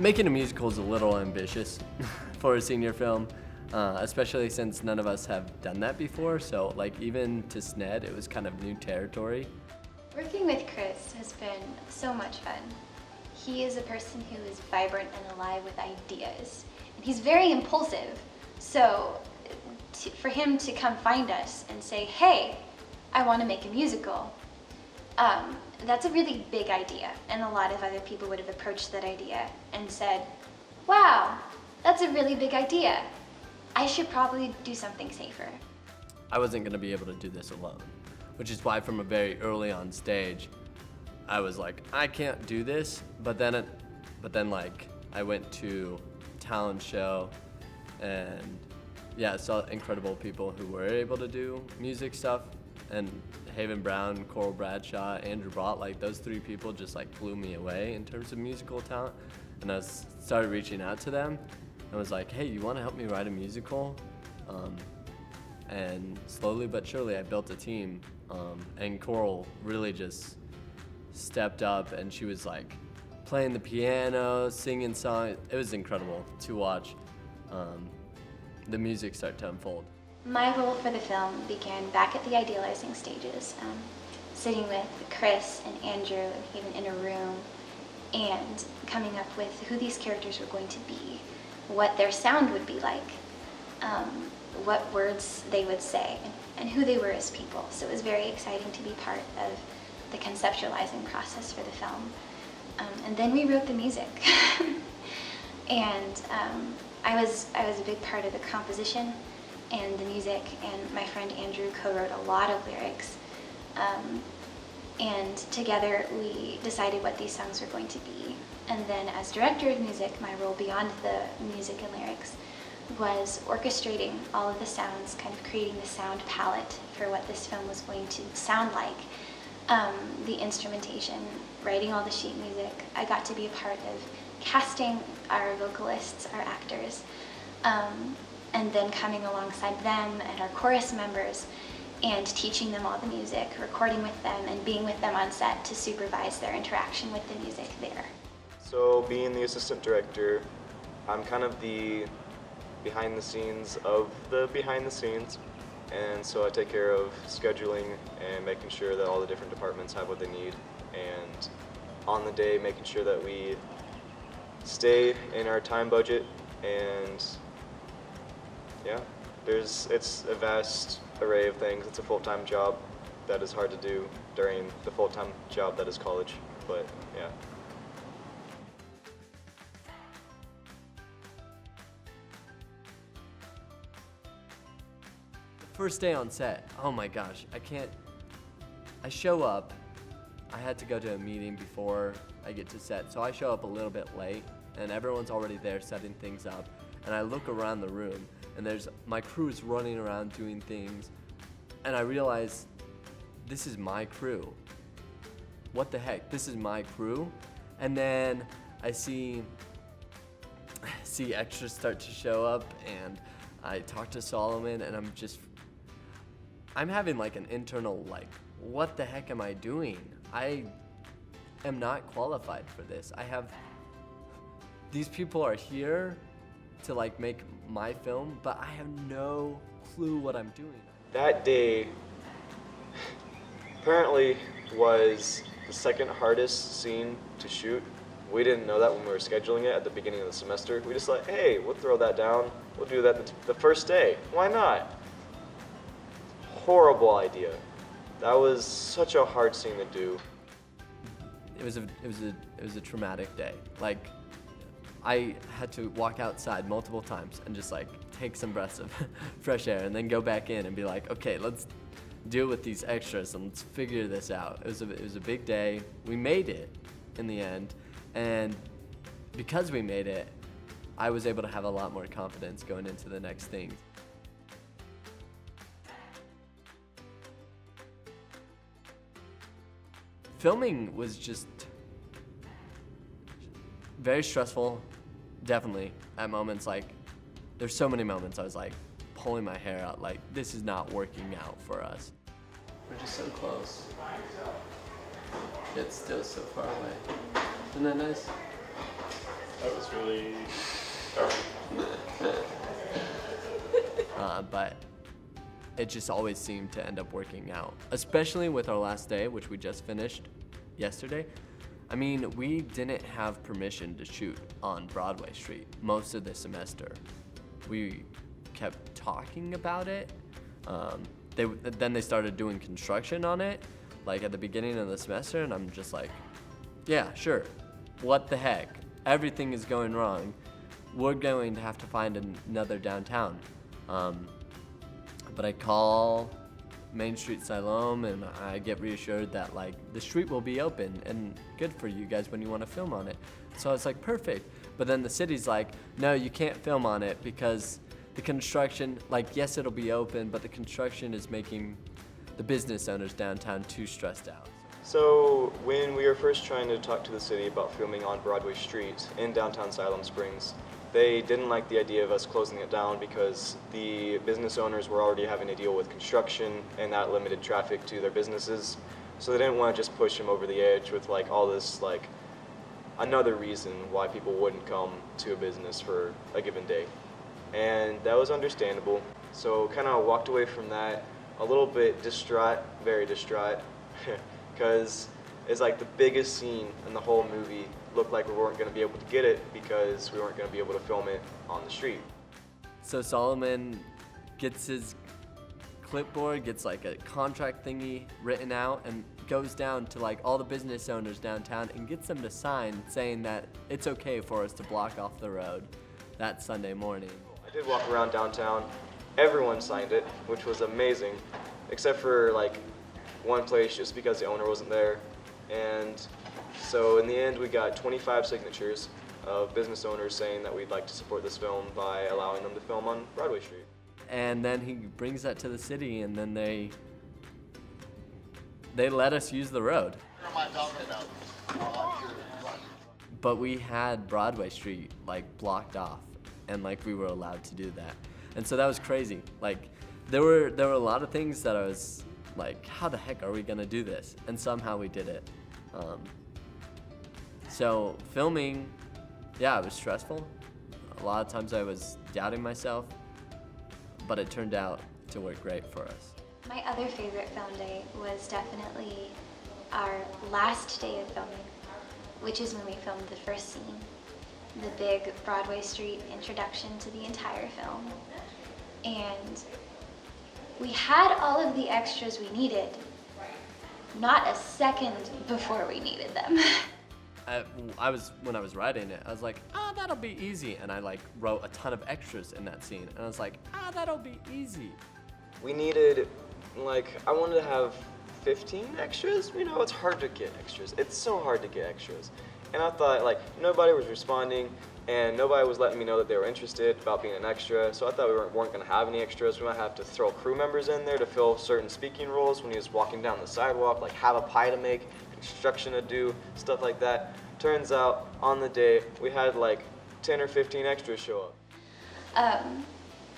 Making a musical is a little ambitious for a senior film, especially since none of us have done that before. So like even to SNED, it was kind of new territory. Working with Chris has been so much fun. He is a person who is vibrant and alive with ideas. And he's very impulsive. So for him to come find us and say, hey, I want to make a musical, that's a really big idea. And a lot of other people would have approached that idea and said, wow, that's a really big idea. I should probably do something safer. I wasn't going to be able to do this alone, which is why from a very early on stage, I was like, I can't do this. But then like I went to talent show and yeah, saw incredible people who were able to do music stuff, and Haven Brown, Coral Bradshaw, Andrew Brott, like those three people just like blew me away in terms of musical talent. And I started reaching out to them and was like, hey, you want to help me write a musical? And slowly but surely I built a team, and Coral really just stepped up, and she was like playing the piano, singing songs. It was incredible to watch the music start to unfold. My role for the film began back at the idealizing stages, sitting with Chris and Andrew and Haven in a room and coming up with who these characters were going to be, what their sound would be like, what words they would say, and who they were as people. So it was very exciting to be part of the conceptualizing process for the film. And then we wrote the music. And I was a big part of the composition and the music, and my friend Andrew co-wrote a lot of lyrics. And together we decided what these songs were going to be. And then as director of music, my role beyond the music and lyrics was orchestrating all of the sounds, kind of creating the sound palette for what this film was going to sound like. The instrumentation, writing all the sheet music. I got to be a part of casting our vocalists, our actors, and then coming alongside them and our chorus members and teaching them all the music, recording with them, and being with them on set to supervise their interaction with the music there. So being the assistant director, I'm kind of the behind the scenes of the behind the scenes. And so I take care of scheduling and making sure that all the different departments have what they need, and on the day making sure that we stay in our time budget. And yeah, it's a vast array of things. It's a full-time job that is hard to do during the full-time job that is college, but yeah. First day on set, oh my gosh, I show up, I had to go to a meeting before I get to set, so I show up a little bit late, and everyone's already there setting things up, and I look around the room, and my crew's running around doing things, and I realize, this is my crew. What the heck, this is my crew? And then I see extras start to show up, and I talk to Solomon, and I'm having like an internal like, what the heck am I doing? I am not qualified for this. These people are here to like make my film, but I have no clue what I'm doing. That day apparently was the second hardest scene to shoot. We didn't know that when we were scheduling it at the beginning of the semester. We just like, hey, we'll throw that down. We'll do that the first day. Why not? Horrible idea. That was such a hard scene to do. It was a traumatic day. Like, I had to walk outside multiple times and just like take some breaths of fresh air and then go back in and be like, okay, let's deal with these extras and let's figure this out. It was a big day. We made it in the end, and because we made it, I was able to have a lot more confidence going into the next thing. Filming was just very stressful, definitely, at moments. Like, there's so many moments I was like pulling my hair out, like, this is not working out for us. We're just so close, yet still so far away. Isn't that nice? That was really but it just always seemed to end up working out, especially with our last day, which we just finished yesterday. I mean, we didn't have permission to shoot on Broadway Street most of the semester. We kept talking about it. Then they started doing construction on it, like at the beginning of the semester, and I'm just like, yeah, sure. What the heck? Everything is going wrong. We're going to have to find another downtown. But I call Main Street Siloam and I get reassured that like the street will be open and good for you guys when you want to film on it. So I was like, perfect. But then the city's like, no, you can't film on it because the construction, like, yes, it'll be open, but the construction is making the business owners downtown too stressed out. So when we were first trying to talk to the city about filming on Broadway Street in downtown Siloam Springs, they didn't like the idea of us closing it down because the business owners were already having to deal with construction and that limited traffic to their businesses. So they didn't want to just push them over the edge with like all this like another reason why people wouldn't come to a business for a given day. And that was understandable. So kind of walked away from that a little bit distraught, very distraught, because it's like the biggest scene in the whole movie looked like we weren't going to be able to get it because we weren't going to be able to film it on the street. So Solomon gets his clipboard, gets like a contract thingy written out and goes down to like all the business owners downtown and gets them to sign saying that it's okay for us to block off the road that Sunday morning. I did walk around downtown. Everyone signed it, which was amazing, except for like one place just because the owner wasn't there. And so in the end, we got 25 signatures of business owners saying that we'd like to support this film by allowing them to film on Broadway Street. And then he brings that to the city, and then they let us use the road. But we had Broadway Street like blocked off, and like we were allowed to do that. And so that was crazy. Like there were a lot of things that I was like, how the heck are we gonna do this? And somehow we did it. So filming, yeah, it was stressful. A lot of times I was doubting myself, but it turned out to work great for us. My other favorite film day was definitely our last day of filming, which is when we filmed the first scene, the big Broadway Street introduction to the entire film. And we had all of the extras we needed, not a second before we needed them. When I was writing it, I was like, that'll be easy. And I like wrote a ton of extras in that scene. And I was like, that'll be easy. We needed, like, I wanted to have 15 extras. You know, it's hard to get extras. It's so hard to get extras. And I thought, like, nobody was responding and nobody was letting me know that they were interested about being an extra. So I thought we weren't going to have any extras. We might have to throw crew members in there to fill certain speaking roles when he was walking down the sidewalk, like have a pie to make, construction to do, stuff like that. Turns out, on the day, we had like 10 or 15 extras show up.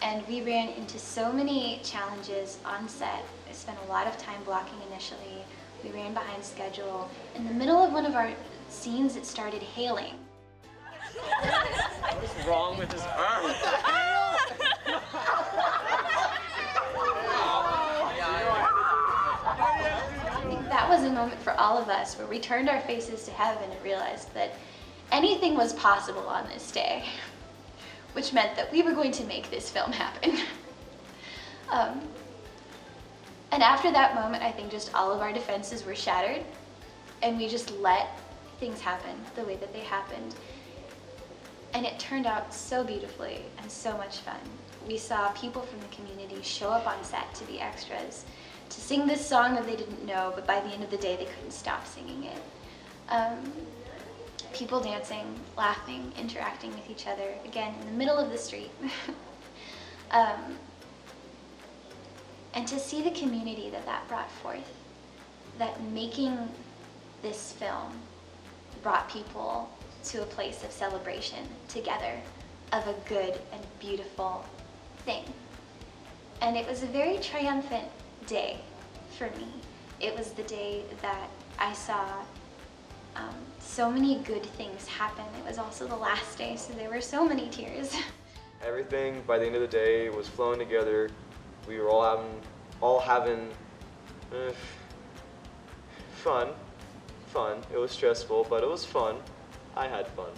And we ran into so many challenges on set. I spent a lot of time blocking initially. We ran behind schedule. In the middle of one of our scenes, it started hailing. What's wrong with his arm? What the hell? I think that was a moment for all of us where we turned our faces to heaven and realized that anything was possible on this day, which meant that we were going to make this film happen. And after that moment, I think just all of our defenses were shattered, and we just let things happen the way that they happened. And it turned out so beautifully and so much fun. We saw people from the community show up on set to be extras, to sing this song that they didn't know, but by the end of the day, they couldn't stop singing it. People dancing, laughing, interacting with each other, again, in the middle of the street. And to see the community that brought forth, that making this film brought people to a place of celebration together of a good and beautiful thing. And it was a very triumphant day for me. It was the day that I saw So many good things happened. It was also the last day, so there were so many tears. Everything by the end of the day was flowing together. We were all having fun. It was stressful, but it was fun. I had fun,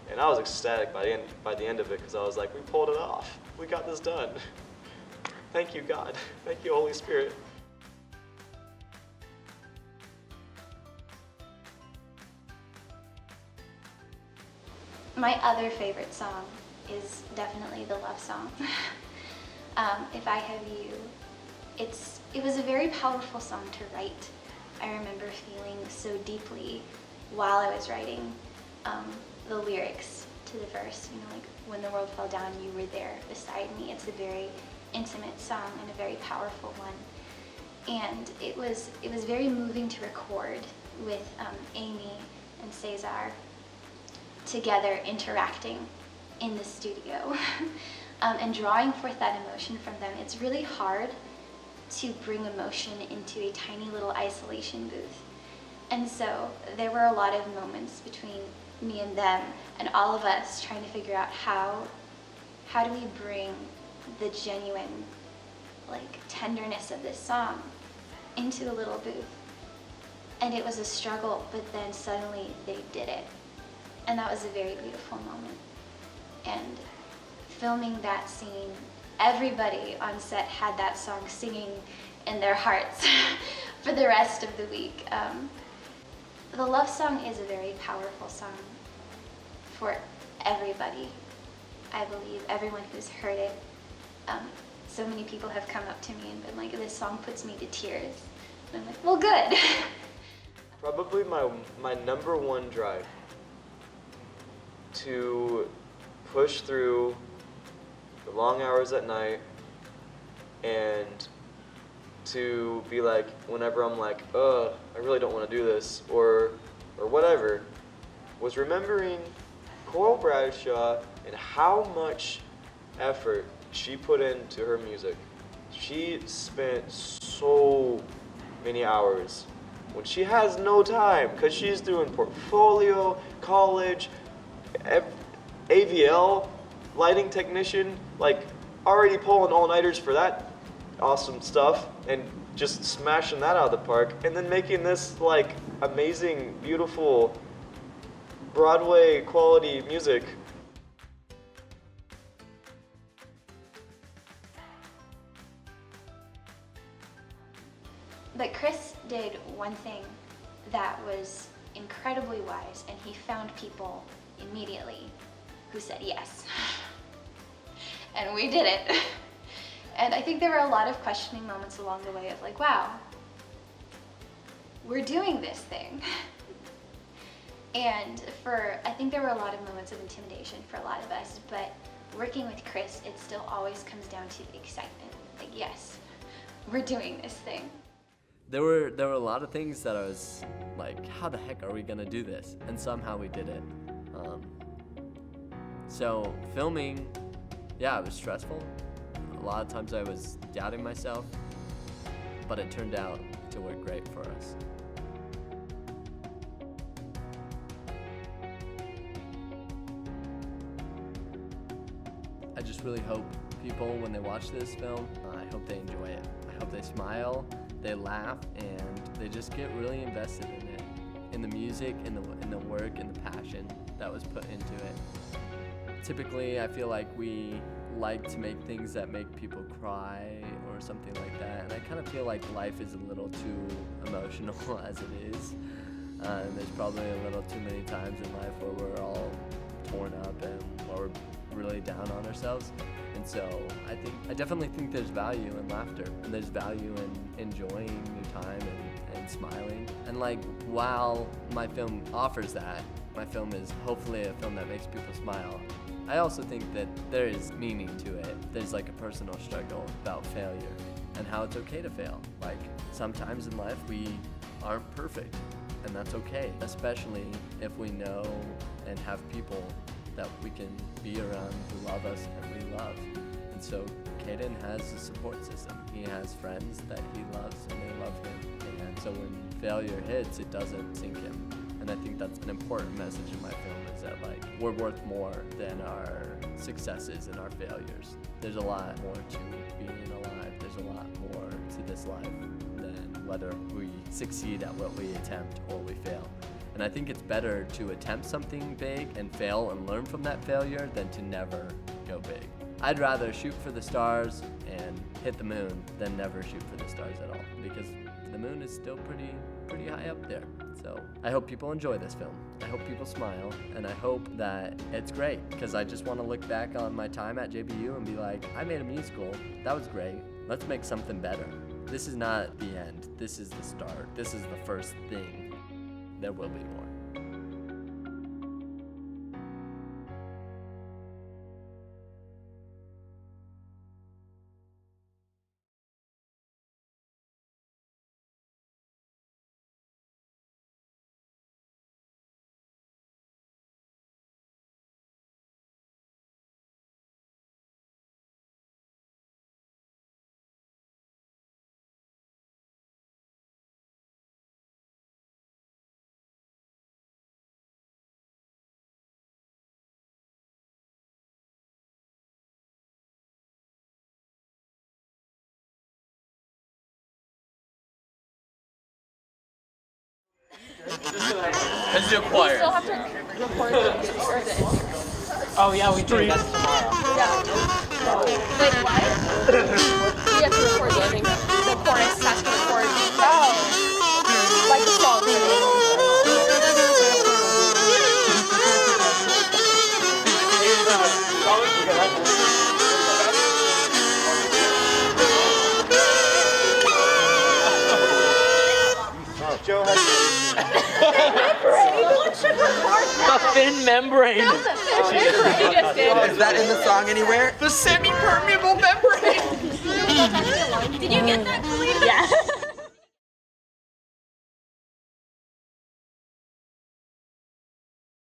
and I was ecstatic by the end of it because I was like, we pulled it off. We got this done. Thank you, God. Thank you, Holy Spirit. My other favorite song is definitely the love song. If I Have You, it was a very powerful song to write. I remember feeling so deeply while I was writing the lyrics to the verse, like when the world fell down, you were there beside me. It's a very intimate song and a very powerful one. And it was very moving to record with Amy and Cesar together interacting in the studio and drawing forth that emotion from them. It's really hard to bring emotion into a tiny little isolation booth. And so there were a lot of moments between me and them and all of us trying to figure out how do we bring the genuine tenderness of this song into a little booth. And it was a struggle, but then suddenly they did it. And that was a very beautiful moment. And filming that scene, everybody on set had that song singing in their hearts for the rest of the week. The love song is a very powerful song for everybody. I believe everyone who's heard it. So many people have come up to me and been like, this song puts me to tears. And I'm like, well, good. Probably my number one drive to push through the long hours at night and to be like, whenever I'm like, I really don't want to do this or whatever, was remembering Coral Bradshaw and how much effort she put into her music. She spent so many hours when she has no time because she's doing portfolio, college, AVL, lighting technician, already pulling all-nighters for that awesome stuff and just smashing that out of the park, and then making this amazing, beautiful Broadway quality music. But Chris did one thing that was incredibly wise, and he found people immediately who said yes. And we did it. And I think there were a lot of questioning moments along the way of wow, we're doing this thing. And I think there were a lot of moments of intimidation for a lot of us, but working with Chris, it still always comes down to excitement. Yes, we're doing this thing. There were a lot of things that I was like, how the heck are we gonna do this? And somehow we did it. So filming, it was stressful. A lot of times I was doubting myself, but it turned out to work great for us. I just really hope people, when they watch this film, I hope they enjoy it. I hope they smile, they laugh, and they just get really invested in it, in the music, in the work, and the passion that was put into it. Typically, I feel like we like to make things that make people cry or something like that, and I kind of feel like life is a little too emotional as it is. And there's probably a little too many times in life where we're all torn up and where we're really down on ourselves. And so I definitely think there's value in laughter, and there's value in enjoying your time and smiling. And while my film offers that, my film is hopefully a film that makes people smile, I also think that there is meaning to it. There's a personal struggle about failure and how it's okay to fail. Sometimes in life we aren't perfect, and that's okay, especially if we know and have people that we can be around who love us and we love. And so Caden has a support system. He has friends that he loves and they love him. And so when failure hits, it doesn't sink him. And I think that's an important message in my film, is that like we're worth more than our successes and our failures. There's a lot more to being alive. There's a lot more to this life than whether we succeed at what we attempt or we fail. And I think it's better to attempt something big and fail and learn from that failure than to never go big. I'd rather shoot for the stars and hit the moon than never shoot for the stars at all, because the moon is still pretty high up there. So I hope people enjoy this film. I hope people smile, and I hope that it's great, because I just want to look back on my time at JBU and be like, I made a musical, that was great, let's make something better. This is not the end, this is the start, this is the first thing. There will be more. As you acquire. Still have to record the or the intro. Oh yeah, we do. That's tomorrow. Yeah. Wait, what? We have to record the ending. The chorus has to record. Oh. Like the song. Joe has Everyone should record that. The thin membrane. That was a thin membrane. He just did. Is that in the song anywhere? The semi-permeable membrane! Did you get that, Kalina? Yes.